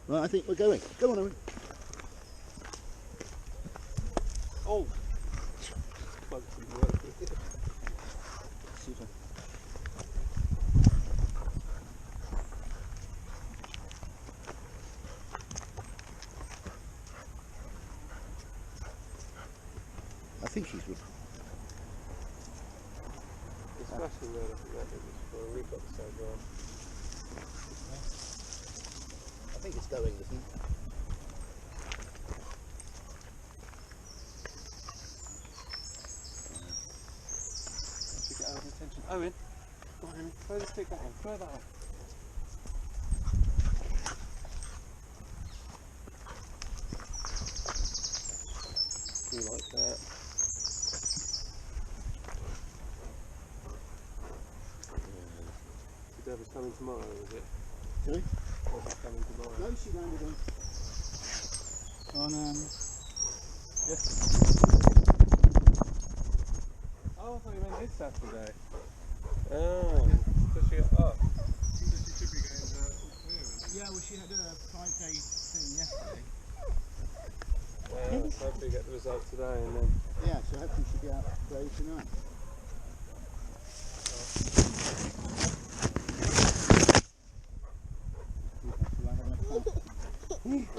Right, I think we're going. Go on, Owen. Oh! Super. I think she's with. It's flashing red, I think that bit was for. We've got the same one. I think it's going, isn't it? Should get Owen's attention. Owen! Come on, Henry. Throw the stick that way. Throw that way. You like that? The Deborah's coming tomorrow, is it? Sorry? Deborah's coming tomorrow. No, she landed on Yes. Oh, I thought you meant this Saturday. Oh, so she up. She should be going Yeah, well, she had a 5-day thing yesterday. so hopefully get the result today and then. Yeah, so hopefully she'll be out play tonight.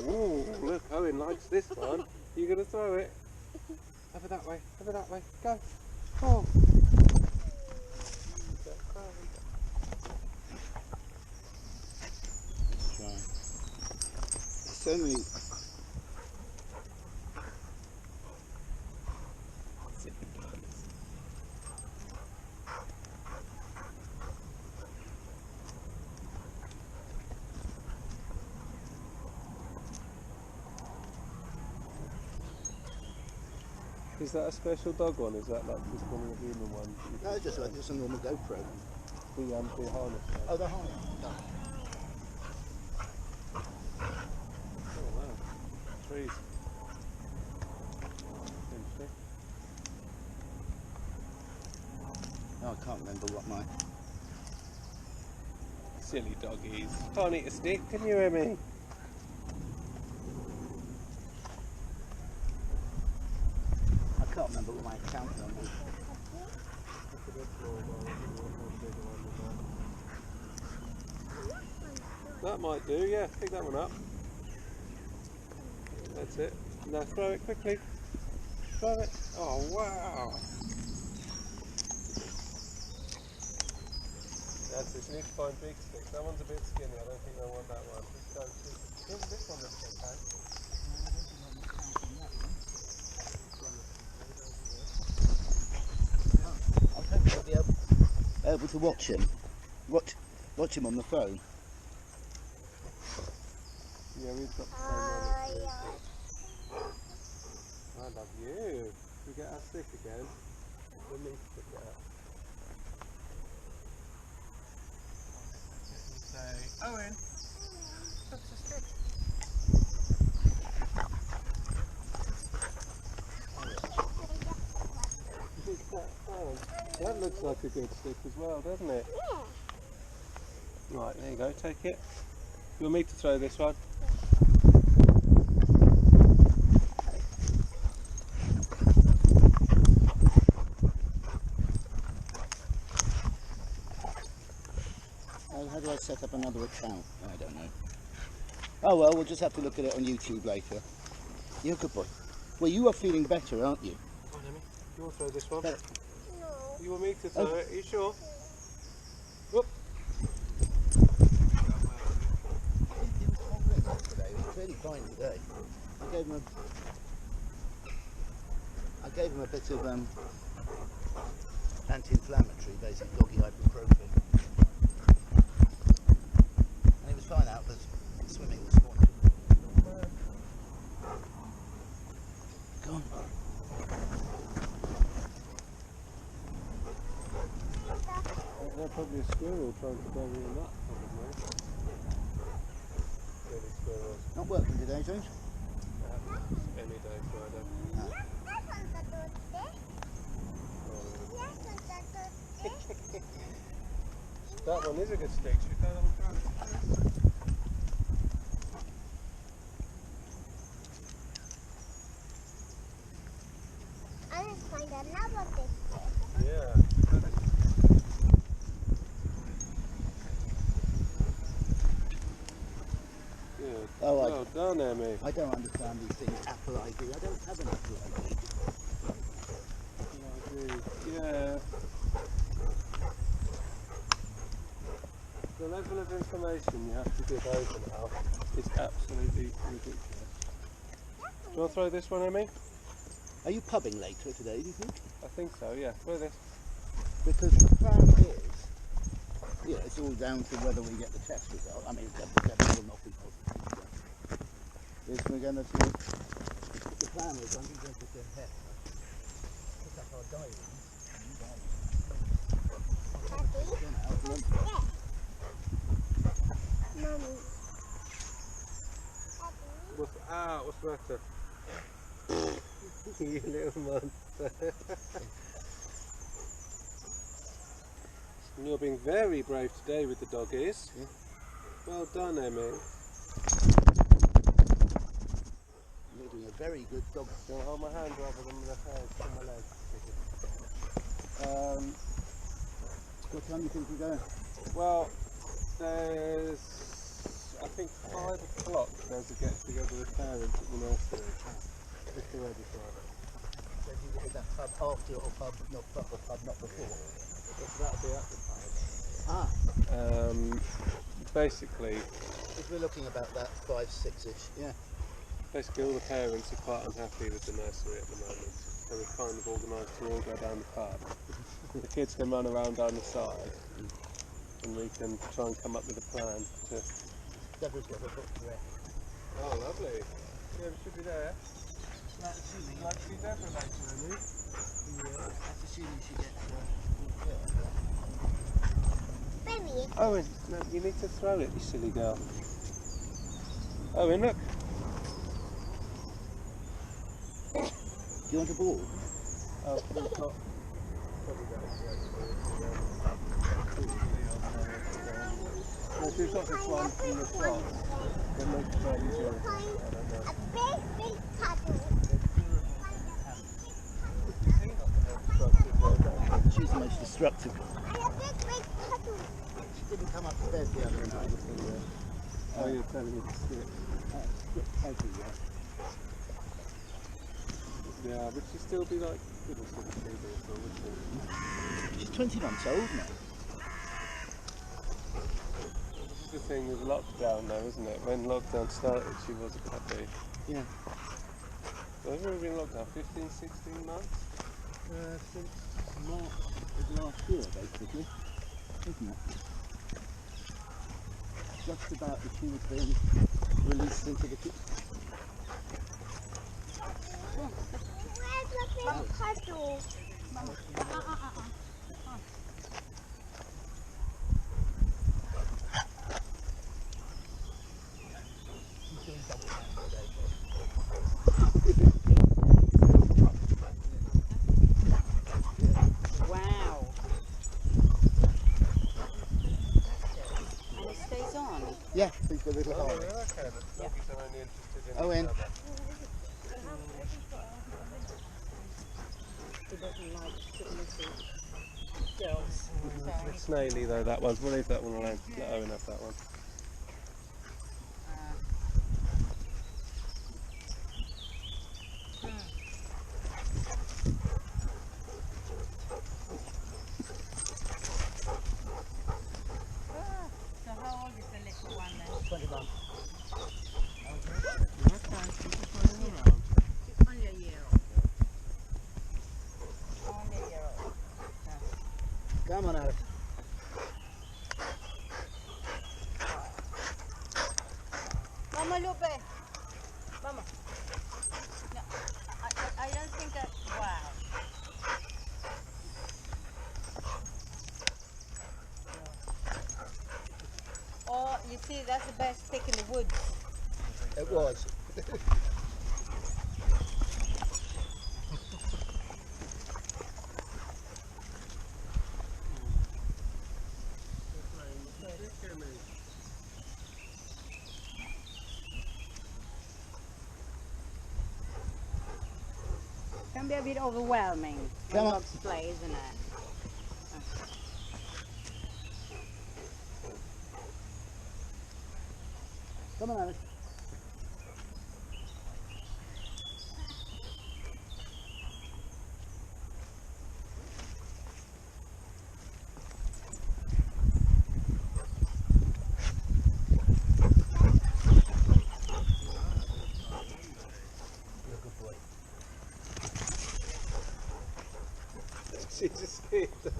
Oh, look, Owen likes this one. You gonna throw it? Over that way, over that way. Go. Oh. Let's try. So many. Is that a special dog one? Is that like just one of the human ones? No, it's just like just a normal GoPro. The harness. Oh, the harness. No. Oh wow. Trees. Interesting. Oh, I can't remember what my. Silly doggies. Can't eat a stick, can you, Emmy? I can't remember what my account number is. That might do, yeah. Pick that one up. That's it. Now throw it quickly. Throw it. Oh wow. That's it. You need to find big sticks. That one's a bit skinny. I don't think I want that one. Let's go to this one looks okay. I was hoping I'd be able to watch him. Watch him on the phone. Yeah, we've got the same one. I love you. We get our stick again. We need to pick it up. Say, Owen, that's a stick. That looks like a good stick as well, doesn't it? Yeah. Right, there you go, take it. You want me to throw this one? How do I set up another account? I don't know. Oh well, we'll just have to look at it on YouTube later. You're a good boy. Well, you are feeling better, aren't you? Come on, Emmy. You want to throw this one? Better. No. You want me to throw it? Are you sure? Whoop. It was confident today. It was really fine today. I gave him a bit of anti-inflammatory, basically doggy ibuprofen. And he was fine out because swimming this morning. Go on. There's probably a squirrel trying to bury a nut, probably. Really squirrels. Not working today, James? Any day Friday. That one is a good stick. Should we go on Oh, Well done, Emmy. I don't understand these things. Apple ID. I don't have an Apple ID. Yeah. The level of information you have to give over now is absolutely ridiculous. Do you want to throw this one, Emmy? Are you pubbing later today, do you think? I think so, yeah. Throw this. Because the plan is, yeah, it's all down to whether we get the test result. I mean, the will not be positive. Is we're going to do, the plan is I'm going to go ahead, pick up our diaries. Mummy. What's the matter? You little monster. And you're being very brave today with the doggies. Yeah. Well done, Emmy. You're doing a very good dog. Do you want to hold my hand rather than the head on my leg? What time do you think we're going? Well, there's, I think 5 o'clock there's a get together with parents at the nursery. Just to ready for it. So you get that pub after or pub not before? So that'll be at the pub. Ah, Basically, if we're looking about that 5, 6-ish, yeah. Basically all the parents are quite unhappy with the nursery at the moment. So we've kind of organised to all go down the pub. The kids can run around down the side and we can try and come up with a plan to... Deborah's got a book ready. Oh, lovely. Yeah, we should be there. That's assuming, Like to see Deborah later, Emmy? that's assuming she gets Baby. Owen, no, you need to throw it, you silly girl. Owen, look. Do you want a ball? Oh, we've got... Probably better if we've got this one from the shop, then make it very easy. I don't know. A big puddle. She's the most destructive. And a big puddle. She didn't come upstairs the other night. Oh, you're telling me to skip. Everywhere. Yeah, but she'd still be like, little sort of baby or so, wouldn't she? She's 20 months old now. This is the thing with lockdown though, isn't it? When lockdown started, she was a puppy. Yeah. So have we been in lockdown 15, 16 months? Since March of last year, basically, isn't it? Just about as she was being released into the kitchen. Where's the big puddle? Wow. And it stays on. Yeah, he's got a little Oh, hole. okay. The doggies are only interested in Owen. each other. He doesn't like sitting with the girls. It's a bit snaily though, that one. We'll leave that one alone. Let Owen have that one. So how old is the little one then? 20 months. Only a year old. Only a year old. Come on, Alex. Vamos, Lupe. Vamos. No, I don't think that. Wow. Oh, you see, that's the best stick in the woods. It was. Can be a bit overwhelming. Come on. Dogs play, isn't it? Come on, Alex. She just scared them.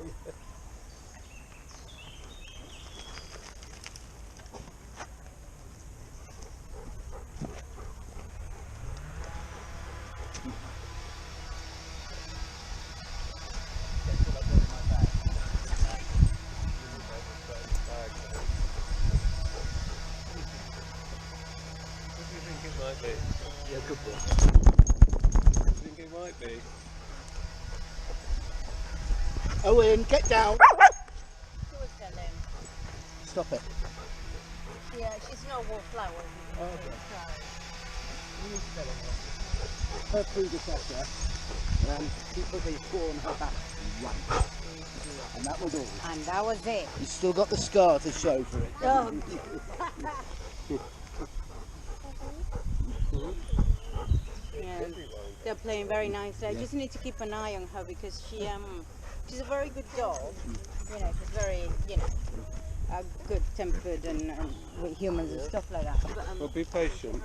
What do you think it might be? Yeah, good boy. What do you think it might be? Owen, get down! She was telling. Stop it. Yeah, she's not wallflower. Oh, okay. Her predecessor, she put a paw on her back once, and that was all. And that was it. You've still got the scar to show for it. Oh. Yeah, they're playing very nicely. I just need to keep an eye on her because she's a very good dog. You know, she's very, good tempered and with humans and stuff like that. But, Well, be patient.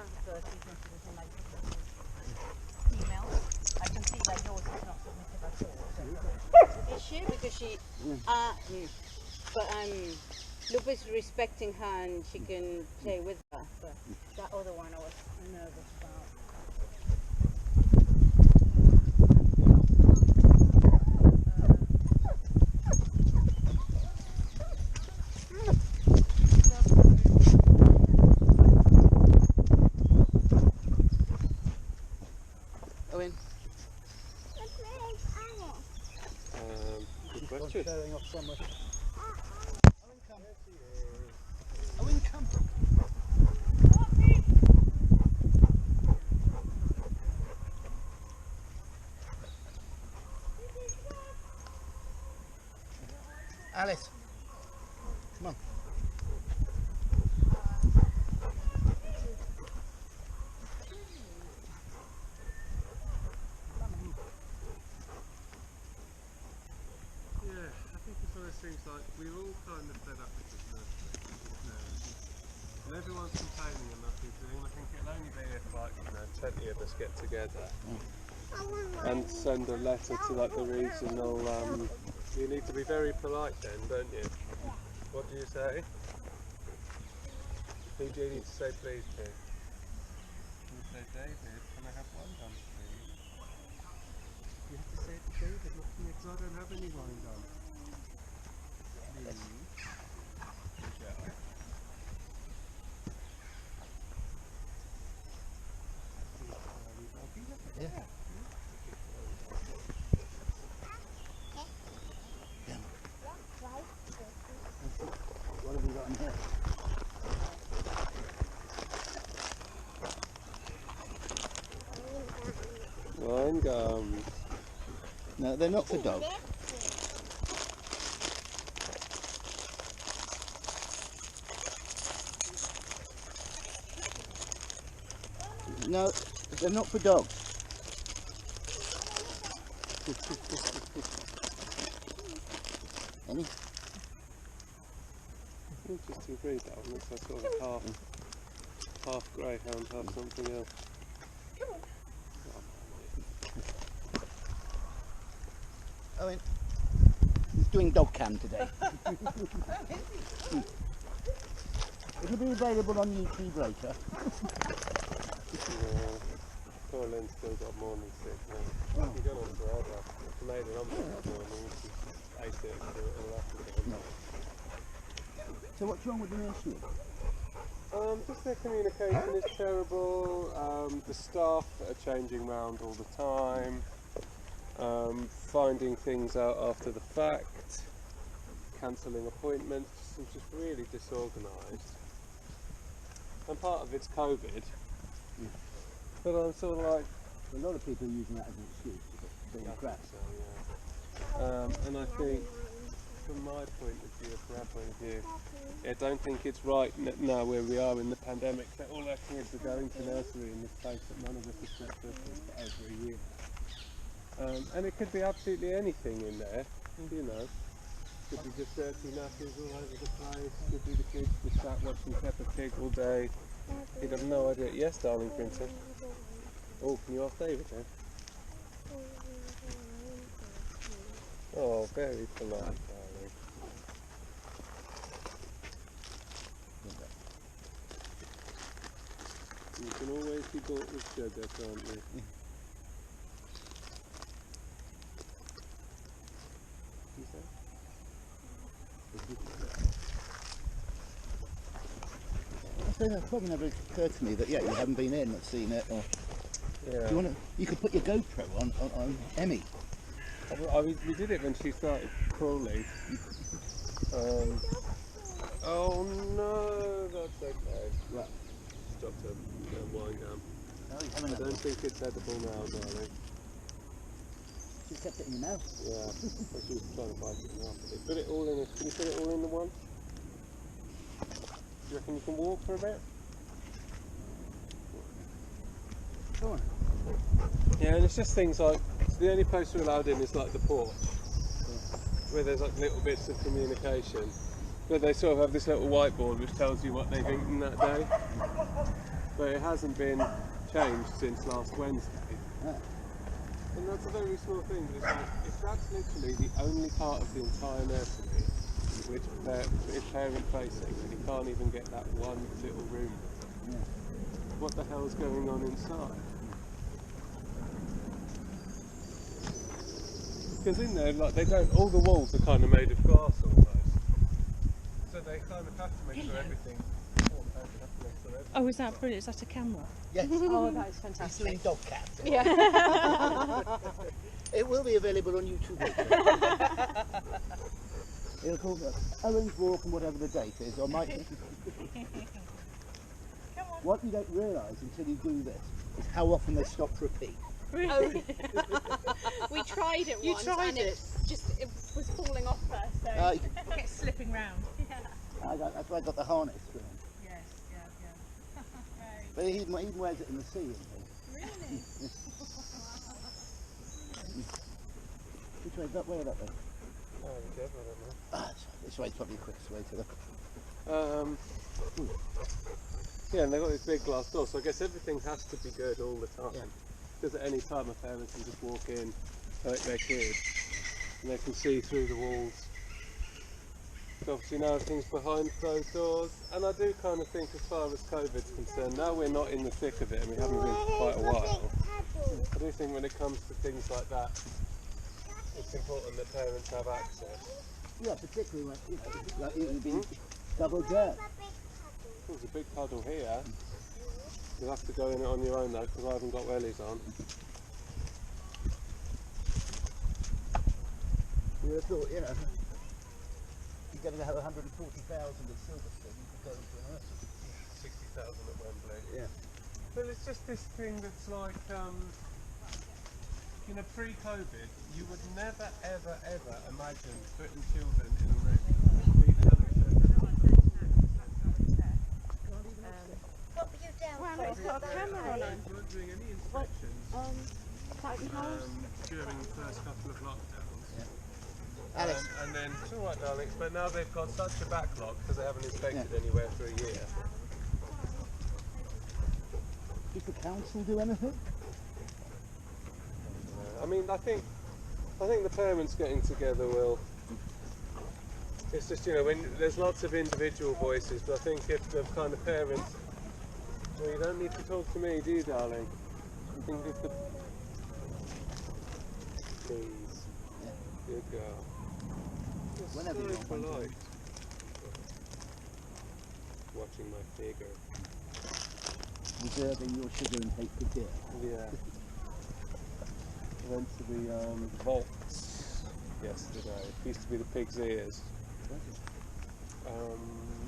I can see that yours is not submissive at all. Is she? Because she, but Lupa is respecting her and she can play with her. But that other one I was nervous about. Owen, Good question. showing off somewhere. Owen, come. Owen, come. Alice, come on. Yeah, I think it's one of those things like we're all kind of fed up with this nursery. And everyone's complaining and nothing's doing. I think it'll only be if 20 of us get together and send a letter to the regional. You need to be very polite then, don't you? What do you say? Who do you need to say please to? You say David, can I have one done please? You have to say it to David, not to me, because I don't have any wine done. Please. Yeah. What have we got in here? Wine gums. No, they're not for dogs. No, they're not for dogs. Any? Interesting breed that one, looks like sort of half greyhound, half something else. Owen, he's doing dog cam today. It'll be available on YouTube later. Yeah. Poor Lynn's still got morning sickness. She's gone on forever. She made an omelette this morning, she ate it and threw it all up again. So what's wrong with the nursery? Just their communication is terrible, the staff are changing around all the time, finding things out after the fact, cancelling appointments, it's just really disorganised. And part of it's COVID, but I'm sort of like... A lot of people are using that as an excuse to being crap. So, yeah. And I think, from my point of view, from our point of view, I don't think it's right now where we are in the pandemic that all our kids are going to nursery in this place that none of us have slept with for over a year. And it could be absolutely anything in there, you know. Could be just dirty nappies all over the place, could be the kids just sat watching Peppa Pig all day. You'd have no idea. Yes, darling princess. Oh, can you ask David then? Oh, very polite, darling. You can always be bought with sugar, can't you? I suppose that probably never occurred to me that you haven't been in, not seen it, or Yeah. do you want to? You could put your GoPro on Emmy. We did it when she started crawling. Oh no, that's okay. Right. Stopped her wind down. Oh, you I haven't. don't think it's edible now, darling. You kept it in your mouth. Yeah, but she was trying to bite it in half a bit. Put it all in. Can you put it all in the one? Do you reckon you can walk for a bit? Go on. Yeah, and it's just things like, so the only place we're allowed in is like the porch, where there's like little bits of communication. But they sort of have this little whiteboard which tells you what they've eaten that day. But it hasn't been changed since last Wednesday. Yeah. And that's a very small thing, but it's like, if that's literally the only part of the entire nursery which is parent facing, and you can't even get that one little room, Yeah. what the hell's going on inside? Because in there, like, they don't, all the walls are kind of made of glass almost. So they kind of have to make sure everything. Oh, is that brilliant? Is that a camera? Yes. Oh, that is It's fantastic. doing dog cat. Yeah. It will be available on YouTube. It'll call Owen's Walk and whatever the date is, or might. What you don't realise until you do this is how often they stop to repeat. Really? We tried it You once tried and it? it was falling off first. So. It's slipping round. That's why I got the harness for him. Yes, yeah. Right. But he even wears it in the sea and things. Really? Which way? That way or that way? Oh, whichever, I don't know. This way's probably the quickest way to the. Yeah, and they've got this big glass door, so I guess everything has to be good all the time. Yeah. Because at any time a parent can just walk in, collect their kid, and they can see through the walls. So obviously now everything's behind closed doors, and I do kind of think as far as COVID's concerned, now we're not in the thick of it and we haven't been for quite a while, I do think when it comes to things like that, it's important that parents have access. Yeah, particularly when like it would be double jerk. There's a big puddle here. You'll have to go in it on your own though, because I haven't got wellies on. You would have thought, you're going to have 140,000 at Silverstone, you could go into a nursery. 60,000 at Wembley. Yeah. Well, it's just this thing that's like, pre-COVID, you would never, ever, ever imagine putting children in a room. What were you down Wow, for? it's got a camera on it. We weren't doing any inspections during the first couple of lockdowns. Alex. And then, it's alright darling, but now they've got such a backlog because they haven't inspected anywhere for a year. Did the council do anything? I mean, I think the parents getting together will. It's just, when there's lots of individual voices, but I think if the kind of parents, well, you don't need to talk to me, do you, darling? I think if the please, good girl. You're Whenever so you want to. polite. Watching my figure. Reserving your sugar and take good care. Yeah. Went to the vaults yesterday. It used to be the pig's ears.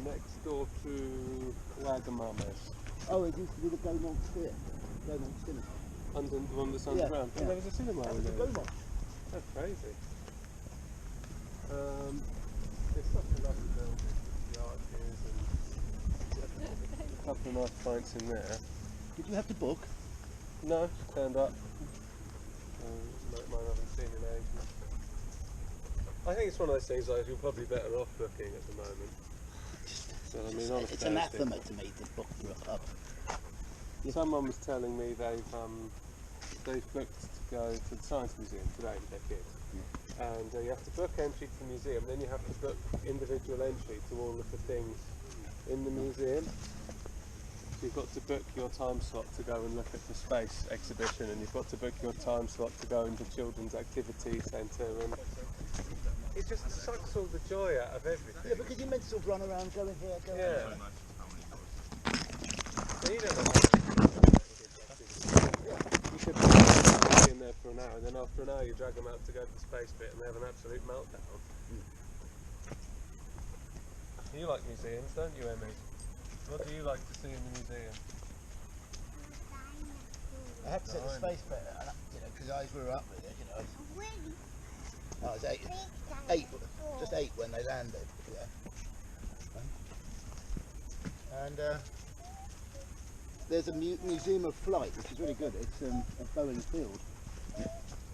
Next door to Wagamama's. Oh, it used to be the Gaumont Theatre. Gaumont Cinema. Under the one that's underground. yeah. There was a cinema That over was the there. Gaumont. That's crazy. It's such a lovely building. The arches and a couple of nice pints in there. Did you have to book? No, turned up. Mine I haven't seen in ages. I think it's one of those things like you're probably better off booking at the moment. So I mean, It's anathema to me to book for a pub. Someone was telling me they've booked to go to the Science Museum today with their kids. And you have to book entry to the museum, then you have to book individual entry to all of the things in the museum. So you've got to book your time slot to go and look at the space exhibition, and you've got to book your time slot to go into Children's Activity Centre, and it just sucks all the joy out of everything. Yeah, because you're meant to sort of run around, go in here, go in Yeah. there. So you don't know you could be in there for an hour, and then after an hour you drag them out to go to the space bit and they have an absolute meltdown. You like museums, don't you, Emmy? What do you like to see in the museum? I have to say the space bit, you know, because I grew up with it, you know. I was just eight when they landed. Yeah. And there's a museum of flight, which is really good. It's at Boeing Field,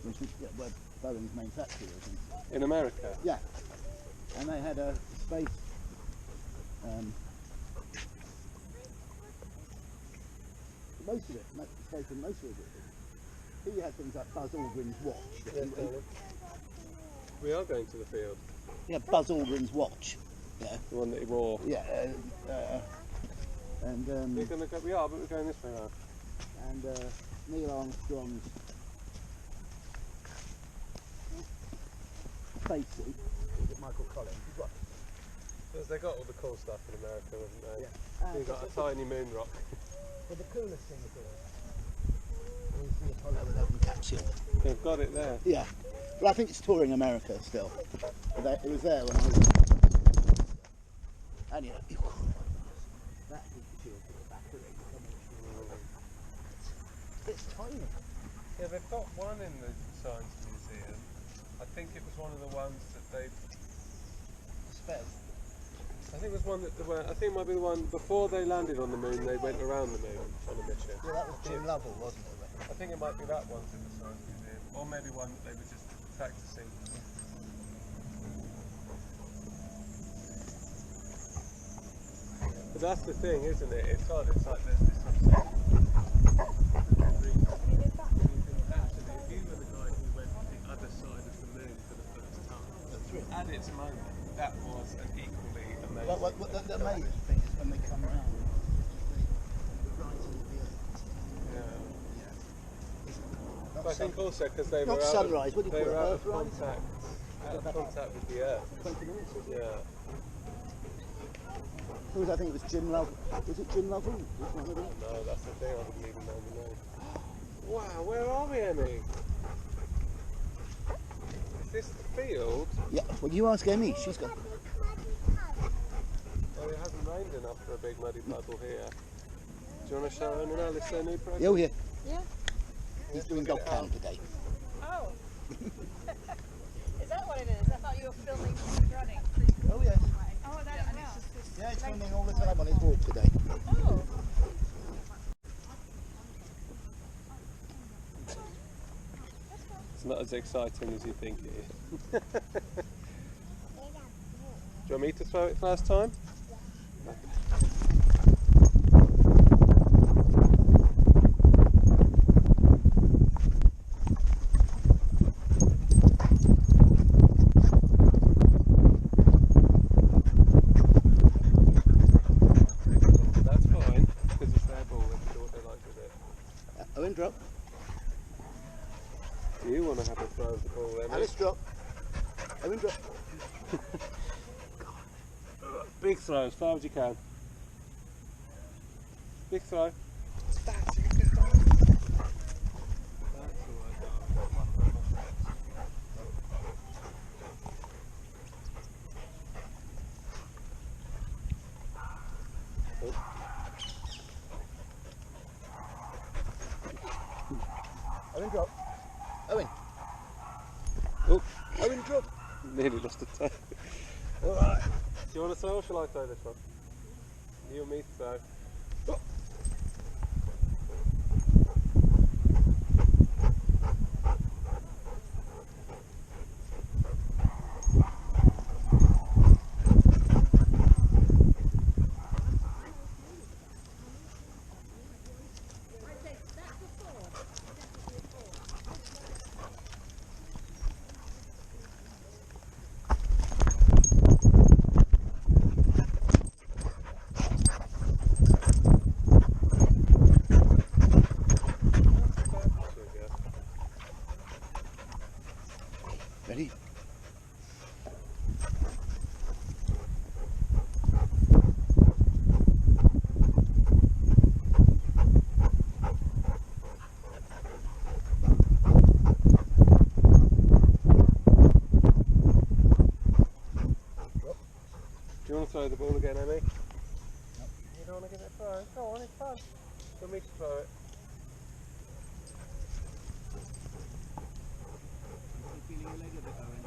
which is where Boeing's main factory is. In America? Yeah. And they had a space. Most of it, Here you had things like Buzz Aldrin's watch. We are going to the field. Yeah, Buzz Aldrin's watch. Yeah. The one that he wore. Yeah. And we're going to go. We are, but we're going this way now. And Neil Armstrong's spacesuit. Is it Michael Collins? He's got. Because they got all the cool stuff in America, haven't they? Yeah. You've got a tiny moon rock. But the coolest thing of all is the Apollo 11 capsule. They've got it there. Yeah. But I think it's touring America still. But it was there when I was. And you know, that heat shield to the back of it. It's tiny. Yeah, they've got one in the Science Museum. I think it was one of the ones that they Spared. I think it was one that I think it might be the one before they landed on the moon. They went around the moon on a mission. Yeah, that was Jim Lovell, wasn't it? I think it might be that one in the Science Museum, or maybe one that they were just practicing. But that's the thing, isn't it? It's odd. It's like there's this obsession. Actually, if you were the guy who went to the other side of the moon for the first time, at its moment, that was an equally amazing. The amazing thing is when they come round, the rising of the earth. Yeah. I think also because they not were out sunrise, of, what do you they call it? were out of Earthrise? contact with the earth. 20 minutes, was it? Yeah. Who was, I think it was Jim Lovell. Was it Jim Lovell? No, that's the thing. I wouldn't even know the name. Wow, where are we, Emmy? Is this the field? Yeah. Well, you ask Emmy. She's got. Oh, it hasn't rained enough for a big muddy puddle here. Do you want to show Owen and Alice their new present? Oh yeah. Yeah. He's doing dog pound today. Oh. Is that what it is? I thought you were filming running. Oh yes. Oh, that as well. Yeah, he's filming all the time on his walk today. Oh. It's not as exciting as you think it is. Do you want me to throw it first time? That's fine, because it's their ball, they can do what they like with it. Owen, drop. Do you want to have a throw of the ball, Emmy? Alice, drop. Owen, drop. Big throw, as far as you can. Big throw. That's it. That's all right. Owen, drop. Owen. Oh, Owen, drop. nearly lost a toe. Alright. Do you want to throw or shall I throw this one? You and me throw. Oh. you want to give it a throw? Go on, it's fun. For me to throw it. You feeling your leg a bit, Owen?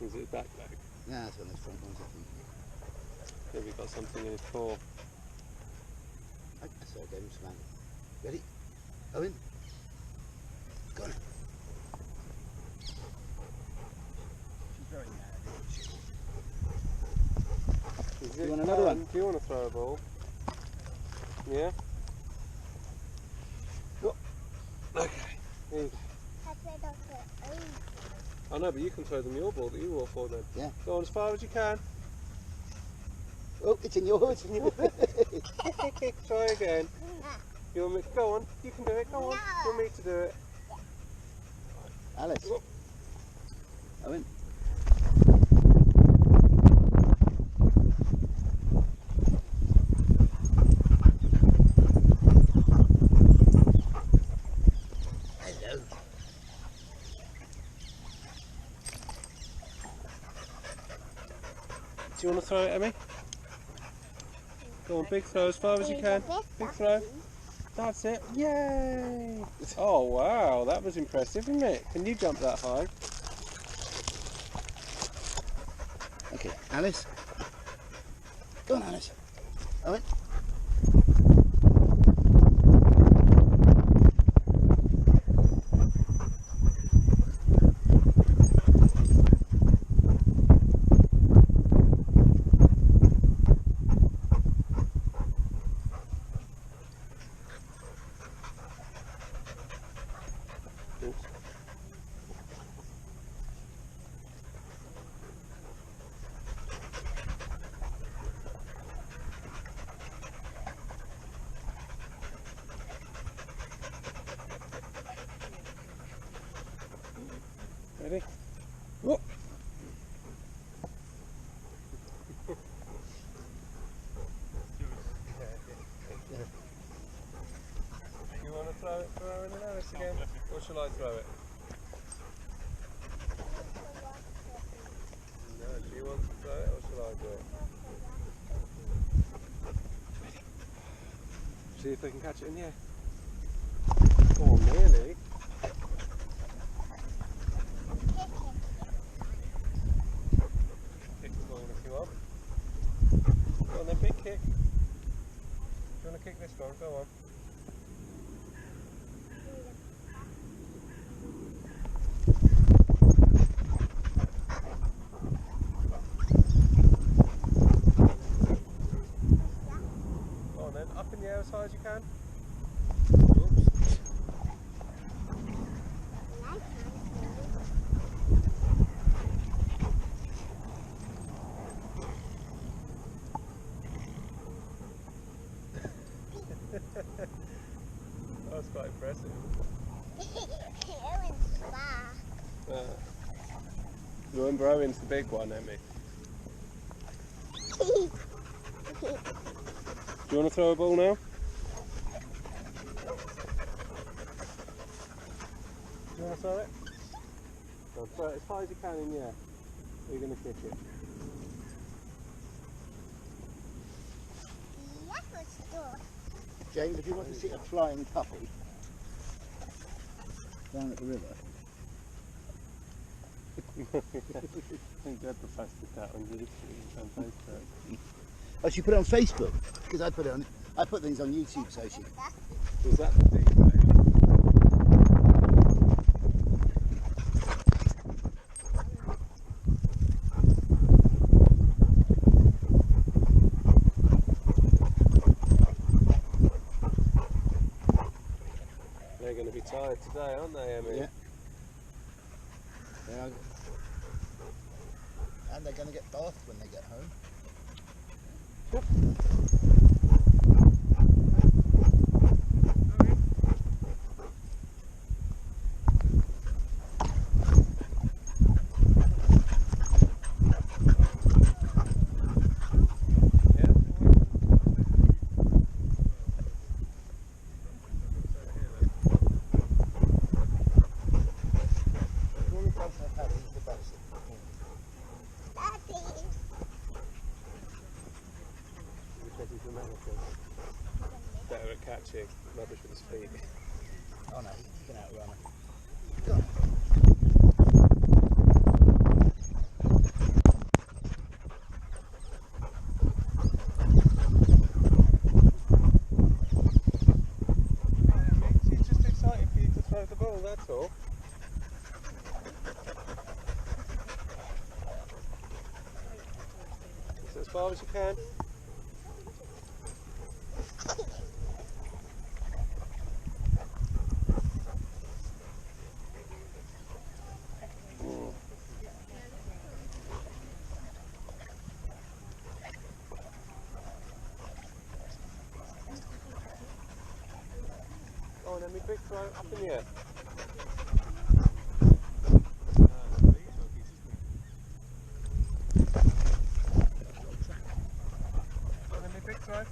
Is it his back leg? Nah, that's one of those front ones, I think. Maybe he's got something in his paw. I saw I gave him some. Ready? Owen? Go on. She's very mad, isn't she? Do you want another one? Do you want to throw a ball? Yeah? Oh. Okay, here you go. I know, but you can throw them your ball that you wore for them. Yeah. Go on as far as you can. Oh, it's in yours. Try again. You want me? Go on. You can do it. Go on. You want me to do it? Alice. Oh. Owen. Hello. Do you want to throw it, Emmy? Go on, big throw as far as you can. Big throw. That's it. Yay! Oh wow, that was impressive, isn't it? Can you jump that high? Okay, Alice. Go on, Alice. Owen. Ready? Whoop. You want to throw it for Owen and Alice again? Or shall I throw it? No, do you want to throw it or shall I do it? See if they can catch it in the air. Oh, nearly. Kick the ball if you want. Go on then, big kick. Do you want to kick this one? Go on. Go on then, up in the air as high as you can. Oops. That was quite impressive. You remember Owen's the big one, Emmy? Do you want to throw a ball now? Do you want to throw it? Go on, throw it as high as you can in the air. Or you're going to kick it. James, if you want to see a flying puppy down at the river. I think Dad posted that on YouTube and Facebook. Oh, she put it on Facebook because I put it on. I put things on YouTube, so she. Was that the thing? They're going to be tired today, aren't they, Emmy? Yeah. Yeah. And they're going to get bathed when they get home. catching rubbish with his feet. Oh no, you can outrun her. Go on. He's just excited for you to throw the ball, that's all. So as far as you can. Go on, Emmy, big throw up in the air. Go on, Emmy, big throw.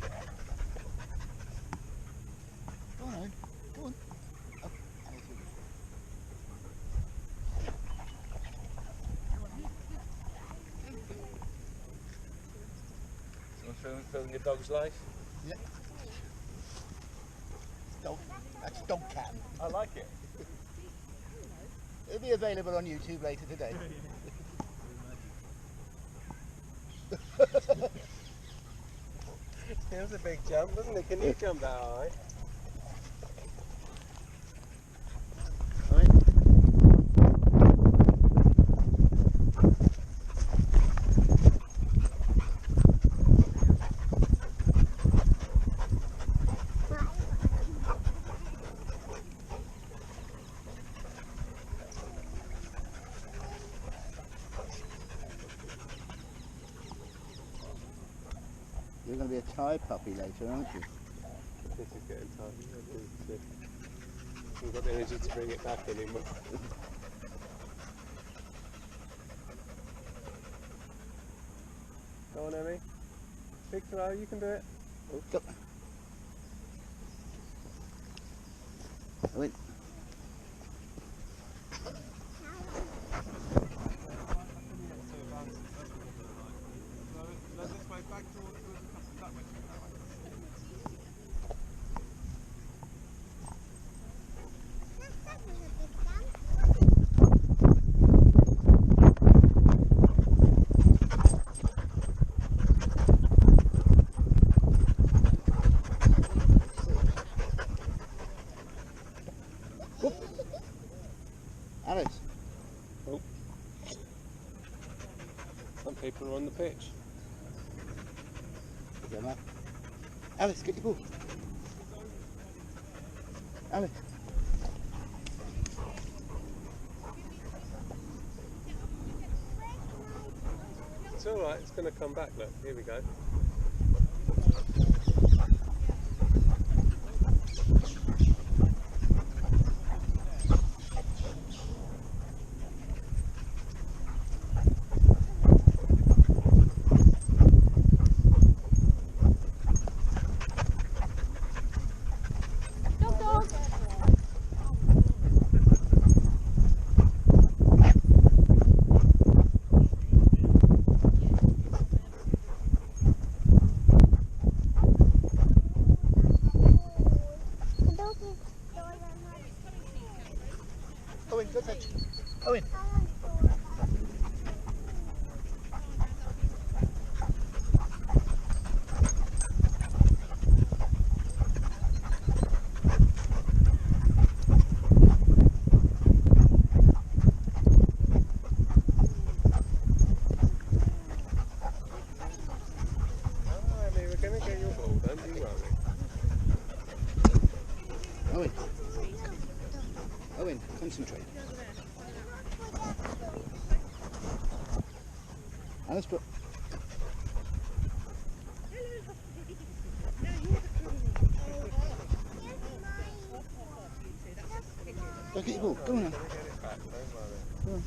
Go on, Owen. Go on. Oh, Someone filming your dog's life? yeah. Dog. That's dog cam. I like it. It'll be available on YouTube later today. It was a big jump, wasn't it? Can you jump that high? You're going to be a Thai puppy later, aren't you? This is getting tight. We've got the energy to bring it back anymore. Go on, Emmy. Big throw, you can do it. Oh. Go. Owen. Alice. Oh. Some people are on the pitch. Good enough. Alice, get your ball. Alice. It's alright, it's going to come back, look, here we go. Owen, go touch. Owen. We're going to get your ball, don't you worry. Owen. Owen, concentrate. Alice, go. Go get your ball. Go on now. Get it back, don't worry. Go on.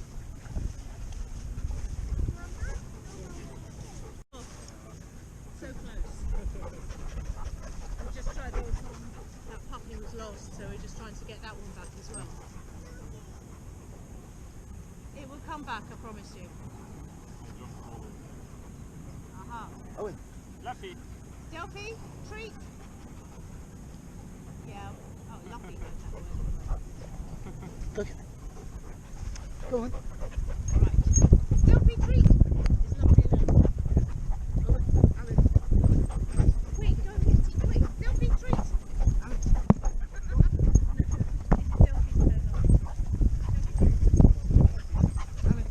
So close. We just tried that puppy was lost, so we're just trying to get that one back as well. It will come back, I promise you. Aha. Owen. Delphi, treat. Yeah. Oh, lucky knows that word. Okay. Go on. Right. Don't be treat. It's lucky enough. Quick, go and get it. Quick, don't be treat. Owen.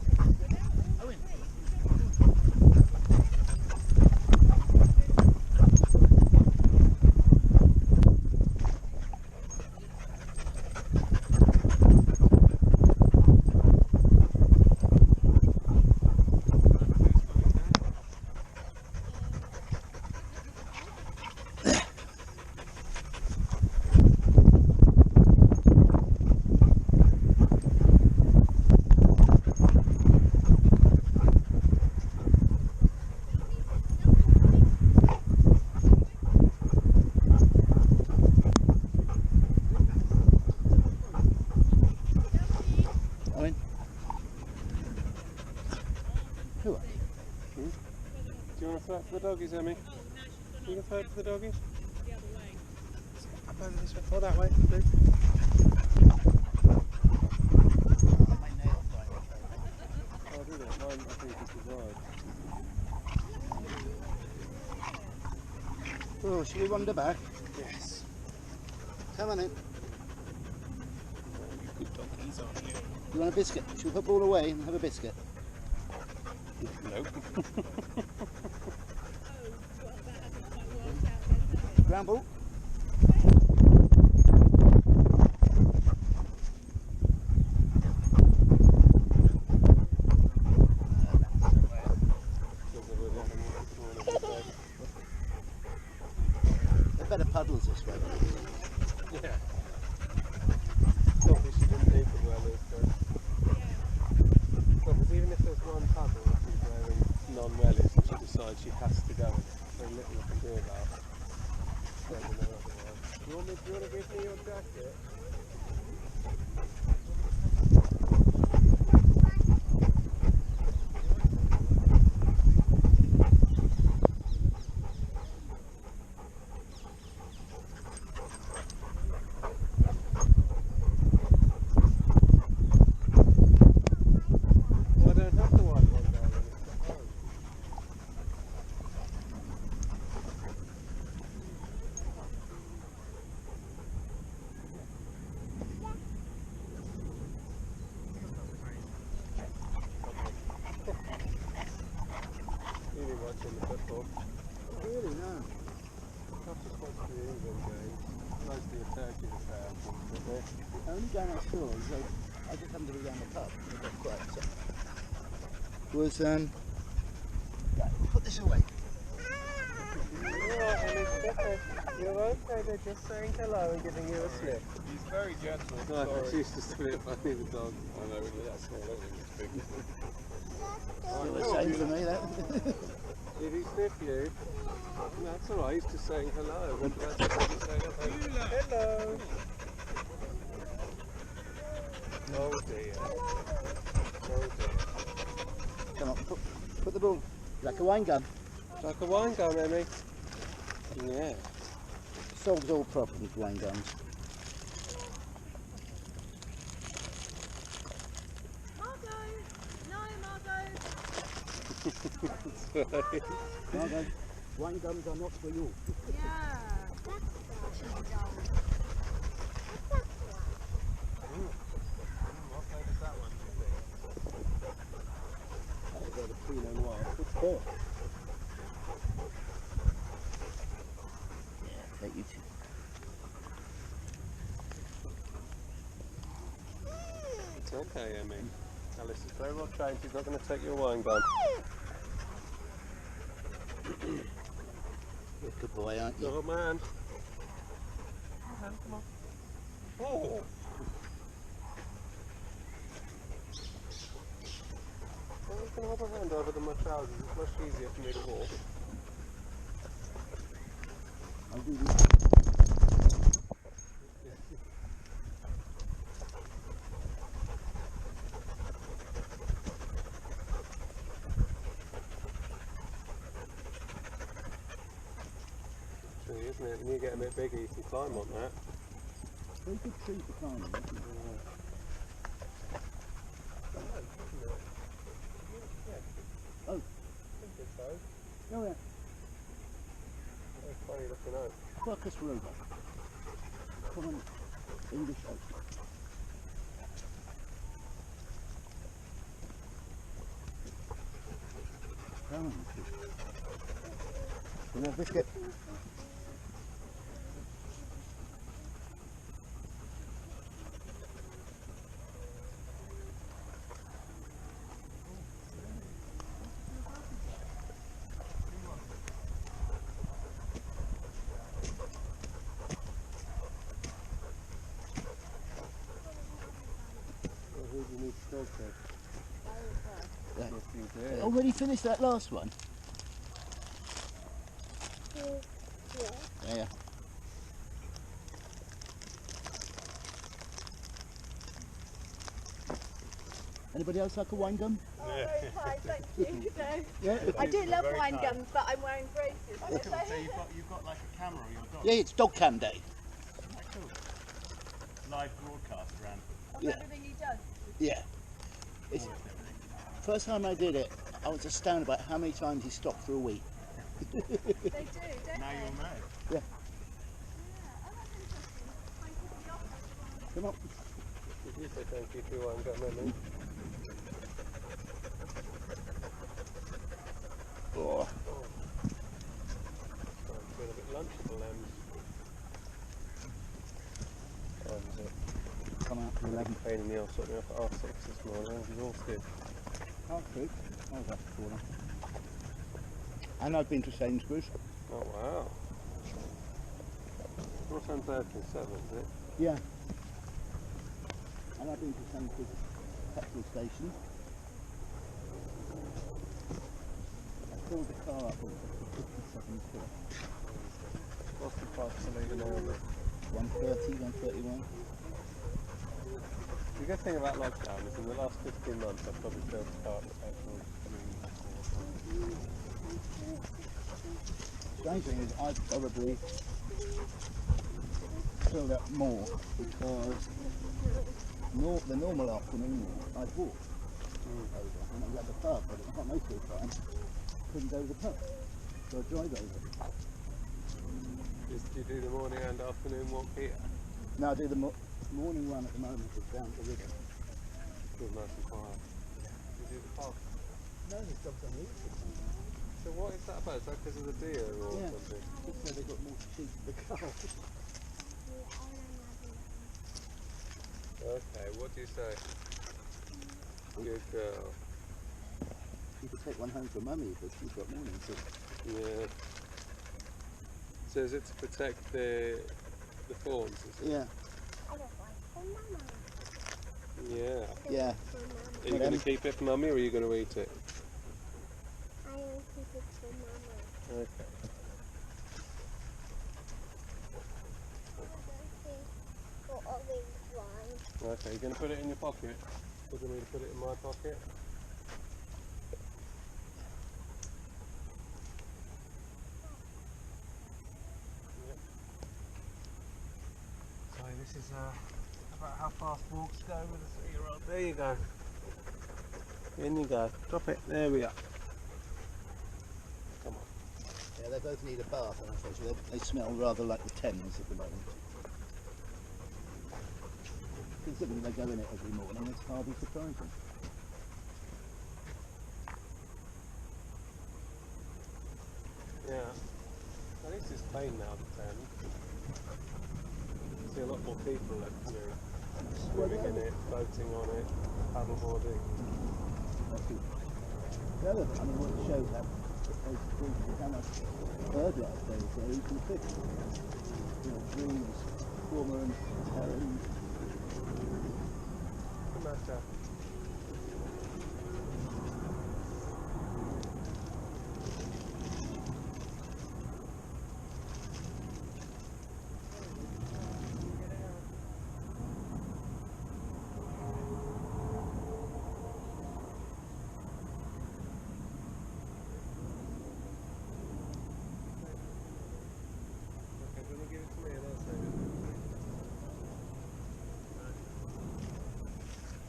Owen. Who are you? Do you want to throw it for the doggies, Emmy? You want to throw it for the doggies? The other way. Up over this way. Oh, that way, please. My nail fire. Oh, do that. Mine, I think, is desired. Oh, shall we wander back? Yes. Come on in. Good doggies, aren't you? You want a biscuit? Shall we put ball away and have a biscuit? Nope. Ground ball? They're better puddles this way. Yeah. Probably she didn't need the wellies, but... Well, because even if there's one puddle that she's wearing non-wellies and she decides she has to go in it, very little I can do about it. Do you want to give me your jacket? Well, I don't have the white one there when it's at home. Really watching the football. Really, no. I've just watched the England game. Mostly a Turkish affair, unfortunately. The only game I saw was I just happened to be down the pub. It got quiet, so. Was right, put this away. You're right, Emmy. Okay. You're okay. They're just saying hello and giving you a sniff. He's very gentle. No, Sorry. she's just a bit funny, the dog. I know, really, that's small, isn't it? It's big. Still the same for me, that. Did he sniff you? That's alright, he's just saying hello. But that's what he's saying hello. Oh dear. Oh dear. Come on, put the ball. Like a wine gun. Like a wine gun, Emmy. Yeah. Solves all problems, wine guns. Margot! No, Margot! Sorry. Margot, wine guns are not for you. Yeah. What flavour is that one, do you think? That is a Pinot Noir. It's good. Yeah, take you two. It's okay, Emmy. Alice is very well trained. She's not going to take your wine gun. You're a good boy, aren't you? Oh man. Come on. Oh. Well, you can hold my hand over my trousers. It's much easier for me to walk. I'll do this. True, isn't it? When you get a bit bigger, you can climb on that. Very good treat for farming, isn't it? Oh. I think it's so. Oh yeah. Very funny looking oak. Quercus ruber. Common English oak. Oh, you know, biscuit. Well, who do you need to talk to? Yeah. Yes, you do. Already finished that last one? Yeah. Anybody else like a wine gum? Oh, very kind, thank you. No. Yeah. I do love Very wine kind. gums, but I'm wearing braces. So you've got like a camera on your dog? Yeah, it's dog cam day. Cool. Live broadcast around. Of Yeah. everything he does. Yeah. It's, first time I did it, I was astounded by how many times he stopped for a week. They do, don't Now they? you'll know. Yeah. Oh, that's interesting. Thank you for the offer. Come on. Did you say thank you to one got Emmeline? Oh. It's been a bit lunchable, Come out for 11. pain in the arse, sorting me off at R6 this morning. I'm exhausted. Oh, true. I was after corner. And I've been to Sainsbury's. Oh wow. What's on 37, is it? Yeah. And I've been to Sainsbury's petrol station. I filled the car up with 57 quid. What's the price for leaving early? 130, 131. The good thing about lockdown is in the last 15 months I've probably filled the car up with petrol 3 or 4 times. Strange thing is I've probably filled up more because the normal afternoon I walk over and I was at the pub, but not most of the time. Couldn't go to the pub, so I drive over. Do you do the morning and afternoon walk here? Now I do the morning run at the moment, it's down to River. Feels nice and quiet. Do you do the park? No, there's dogs on the east. So what is that about? Is that because of the deer or Yeah. something? Just so they've got more sheep in the car. Okay, what do you say? Good girl. You could take one home for mummy, but she's got morning too. Yeah. So is it to protect the fawns, is it? Yeah, Yeah. yeah. Are you going to keep it for mummy or are you going to eat it? Okay. Okay, you're going to put it in your pocket? Or do you want me to put it in my pocket? Yep. So this is about how fast walks go with a 3-year-old. There you go. In you go. Drop it. There we are. Come on. Yeah, they both need a bath, and unfortunately they smell rather like the Thames at the moment. Considering they go in it every morning, it's hardly surprising. Yeah. At least it's clean now, the Thames. See a lot more people swimming in it, floating on it, paddleboarding. The other, I mean, what it shows how much bird life there is there, you can fish. You know, grebes, cormorants, herons. Good matter. Okay, do you want to give it to me and I'll save it?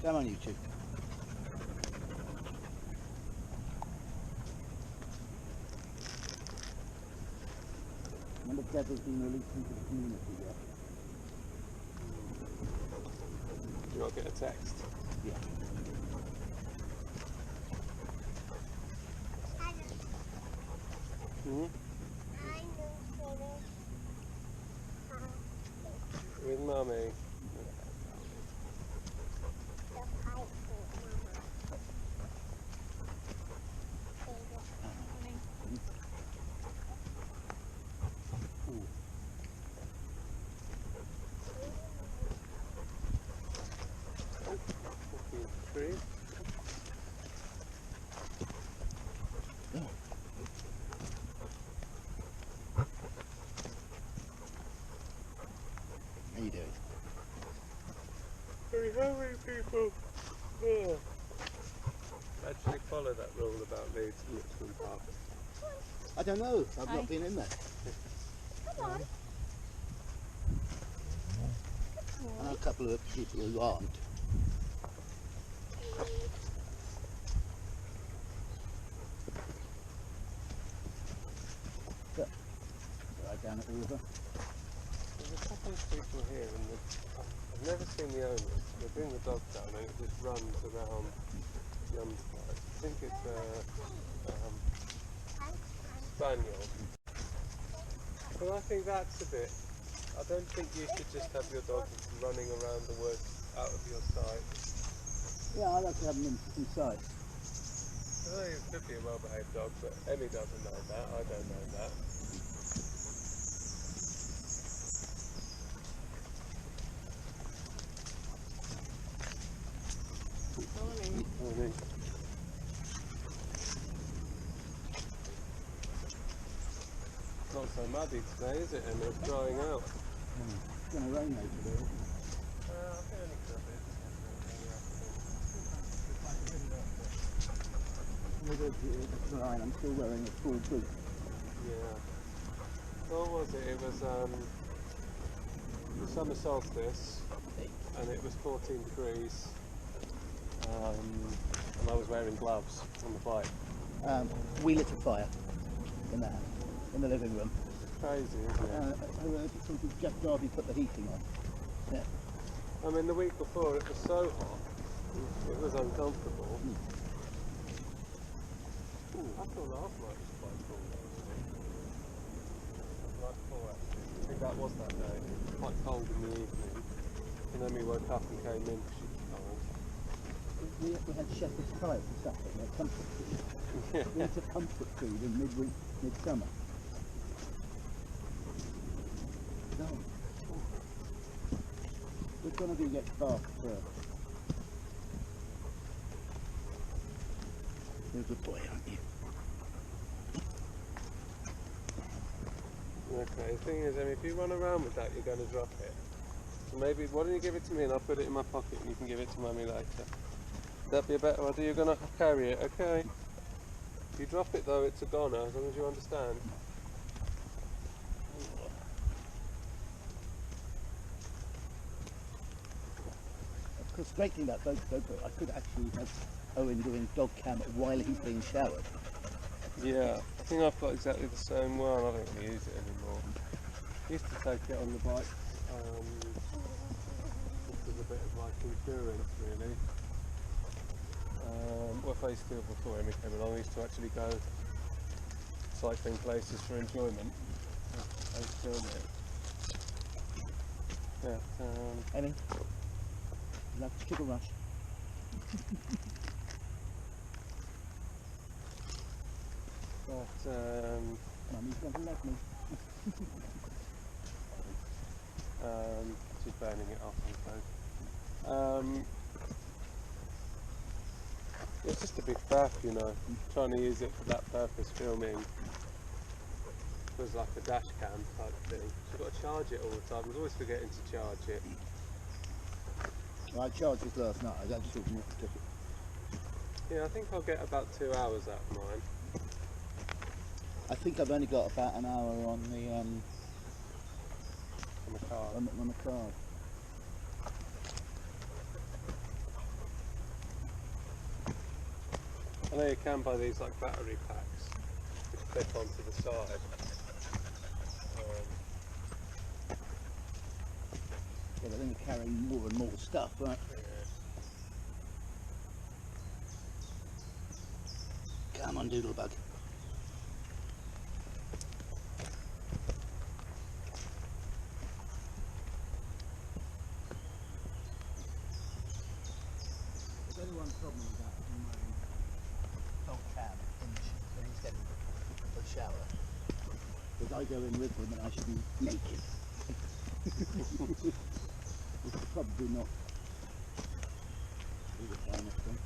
Come on, you two. When the devil's been released into the community yet? Do you not get a text? Yeah. Hmm? With Mummy. Tree. How you doing? Very hungry people. Yeah. Actually follow that rule about Leeds and Richmond Park. I don't know. I've Hi. not been in there. Come on. I know a couple of people who aren't. But, right down at the river. There's a couple of people here and I've never seen the owners. They bring the dog down and it just runs around the underside. I think it's a spaniel. But I think that's a bit... I don't think you should just have your dog running around the woods out of your sight. Yeah, I like to have them inside. Well, it could be a well-behaved dog, but Emmy doesn't know that. I don't know that. Morning. Morning. Not so muddy today, is it, Emmy? It's drying out. It's going to rain later today. I think only for a bit. It's fine. I'm still wearing a full boot. Yeah. What was it? It was the summer solstice, and it was 14 degrees, and I was wearing gloves on the bike. We lit a fire in the living room. Crazy, isn't it? Jeff Darby put the heating on. Yeah. I mean, the week before it was so hot, it was uncomfortable. I thought last night was quite cool. Night before, actually. I think that was that day. Quite cold in the evening. And then we woke up and came in because she was cold. We had shepherd's pie for supper. We had comfort food. Yeah. We had comfort food in midsummer. No. We're going to get bath first. You're a good boy, aren't you? Okay, the thing is, I mean, if you run around with that, you're going to drop it. So maybe, why don't you give it to me and I'll put it in my pocket and you can give it to Mummy later. That'd be a better idea. You're going to carry it, okay? If you drop it though, it's a goner, as long as you understand. Because great thing about boats, I could actually have Owen doing dog cam while he's being showered. Yeah, I think I've got exactly the same one. I don't really use it anymore. I used to take it on the bike, just as a bit of like endurance really. What I used to do before Emmy came along, I used to actually go cycling places for enjoyment. I used to film it. Yeah, Emmy, you like a sugar rush? but Mummy's going to love me. she's burning it off, I suppose. It's just a big faff, you know. Trying to use it for that purpose, filming. It was like a dash cam type thing. So you've got to charge it all the time. I was always forgetting to charge it. Well, I charged it last night. I just took it. Yeah, I think I'll get about 2 hours out of mine. I think I've only got about an hour on the On the car. on the card. I know you can buy these like battery packs which clip onto the side. Yeah, they're going to carry more and more stuff, right? Yeah. Come on, Doodlebug. There's only one problem with that in my dog cam when he's getting a shower. Because I go in with him and I should be naked. Which is probably not all the time, I think.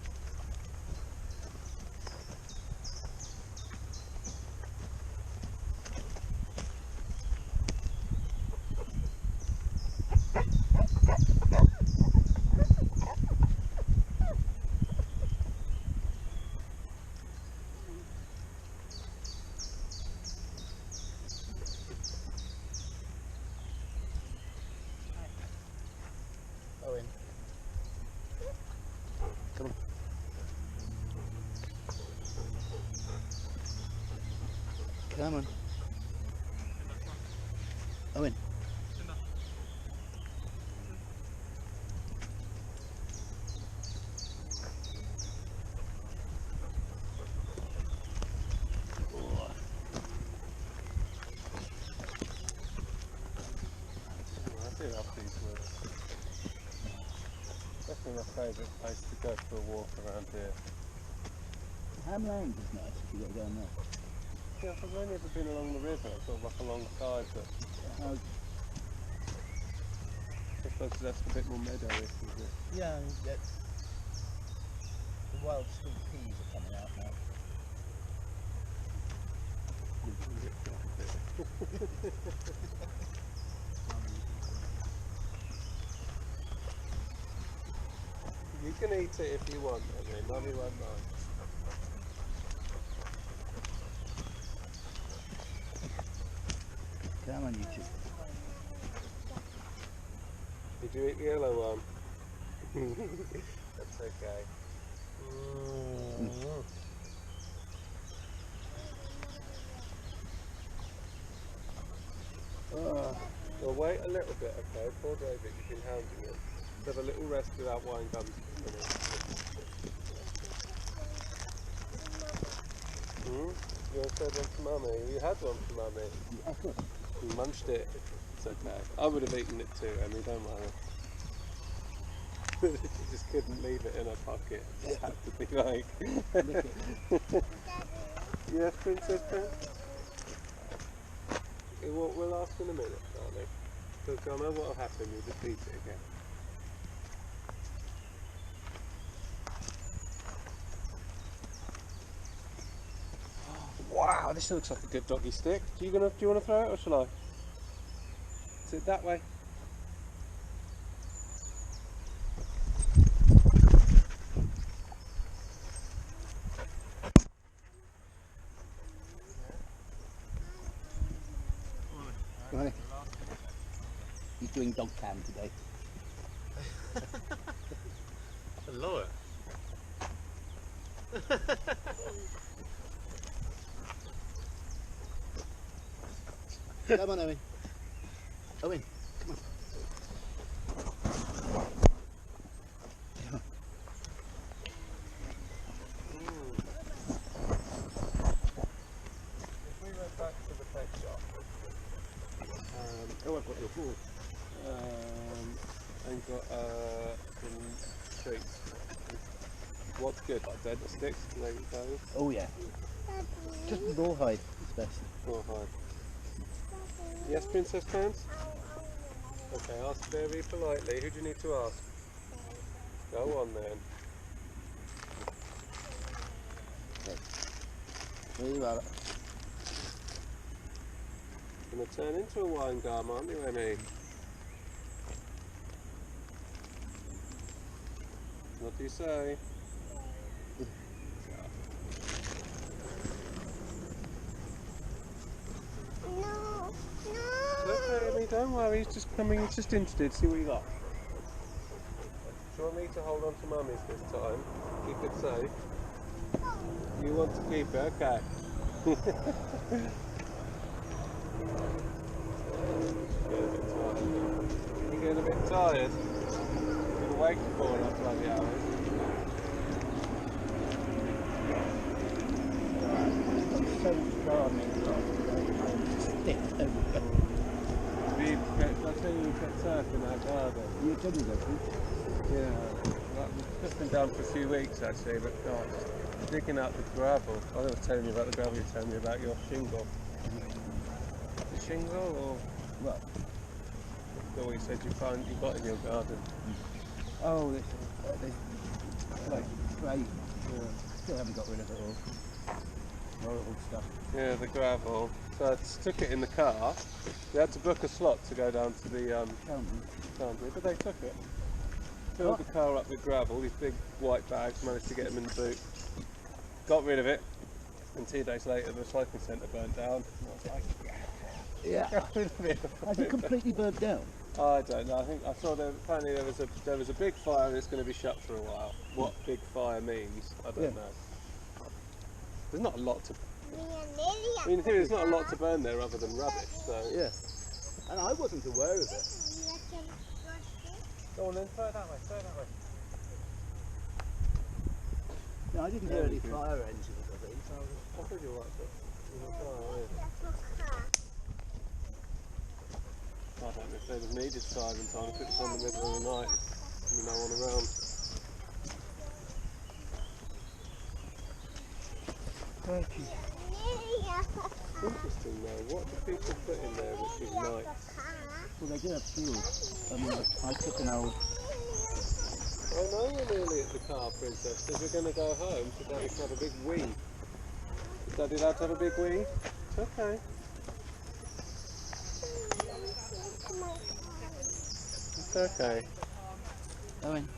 Owen. Come on. Come on. Owen. Oh. I do love these woods. Definitely my favourite place to go for a walk around here. Hamlands is nice if you go down there. Yeah, I've only ever been along the river, sort of like alongside, but Uh, I suppose that's a bit more meadowy, isn't it? yeah, the wild sweet peas are coming out now. You can eat it if you want, I mean, Mummy won't mind. Come on, you two. Did you eat the yellow one? That's okay. Well, wait a little bit, okay? Poor David, you've been hounding it. Have a little rest without wine gums for a minute. You want to third one for Mummy? You had one for Mummy. You munched it. It's okay. I would have eaten it too, Emmy, don't worry. She just couldn't leave it in her pocket. It had to be like... Yes, Princess Prince? We'll ask in a minute, darling. Because I know what will happen, you'll just eat it again. Wow, this looks like a good doggy stick. Do you want to throw it or shall I? Is it that way? Right. He's doing dog cam today. I love it. Come on, Owen. Owen, come on. If we went back to the pet shop, Oh, I've got your ball. and got some treats. What's good? Like dead sticks, maybe those? Oh, yeah. Just rawhide is best. Rawhide. Yes, Princess Pants? Okay, ask very politely. Who do you need to ask? Go on then. There you are. Gonna turn into a wine gum, aren't you, Emmy? What do you say? Okay, Emmy, don't worry, he's just coming, he's just interested, see what you got. Do you want me to hold on to Mummy's this time? Keep it safe? You want to keep it, okay. You're getting a bit tired. You've been awake for 4.5 bloody hours. So much gardening stick everywhere. I tell you, we put turf in our garden. You told me that, didn't you? Yeah, we've just been down for a few weeks actually, but gosh, digging out the gravel. I was telling you about the gravel, you told me about your shingle. The shingle or What? what you said you got in your garden? Oh, this like clay. Yeah. Still haven't got rid of it all. Horrible stuff. Yeah, the gravel. So I took it in the car. We had to book a slot to go down to the foundry, but they took it. Filled the car up with gravel, these big white bags, managed to get them in the boot. Got rid of it, and 2 days later the recycling centre burnt down. And I was like, Yeah. get rid of it. Has it completely burnt down? I don't know. I think I saw apparently there was a big fire and it's going to be shut for a while. What big fire means, I don't know. There's not a lot to. I mean, there's not a lot to burn there other than rubbish. So Yeah. And I wasn't aware of it. go on then, throw it that way. Throw it that way. No, I didn't hear any fire engines or things. I thought you were right, but you're not far away. I don't know if they was needed siren time if it was on the middle of the night with no one around. Turkey. Interesting though, what do people put in there which is nice? Well, they do have fuel. I mean, I took an old. I know we're nearly at the car, Princess. If we're going to go home, so Daddy can have a big wee. Is Daddy allowed to have a big wee? It's okay. It's okay. Owen.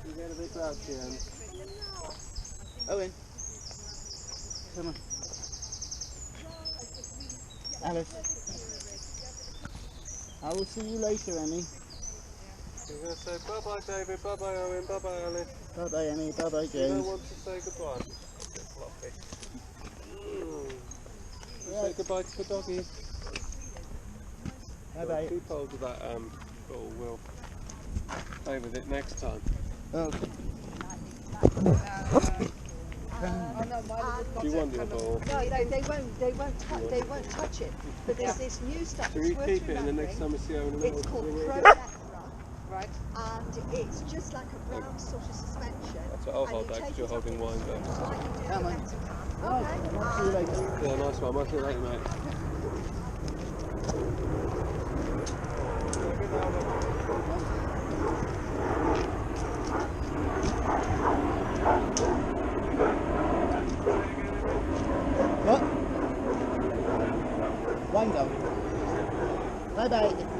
You get a bit loud, Jen. Owen. Come on. Alice. I will see you later, Emmy. You're going to say bye-bye, David, bye-bye, Owen, bye-bye, Alice. Bye-bye, Emmy. Bye-bye, You James. don't want to say goodbye. Bit floppy. Say goodbye to the doggies. Bye-bye. Keep hold of that ball, we'll play with it next time. Okay. Oh no, mine Do you want your ball? No, they won't touch it. But there's this new stuff. So It's you worth keep it and the next remembering. time we see Owen and It's called we'll Pro. Right. And it's just like a brown sort of suspension. That's what I'll hold that because you're holding wine glass. Come on. Okay. I'll see you later. Yeah, nice one. I'll see you later, mate. What? Wine go. Bye-bye.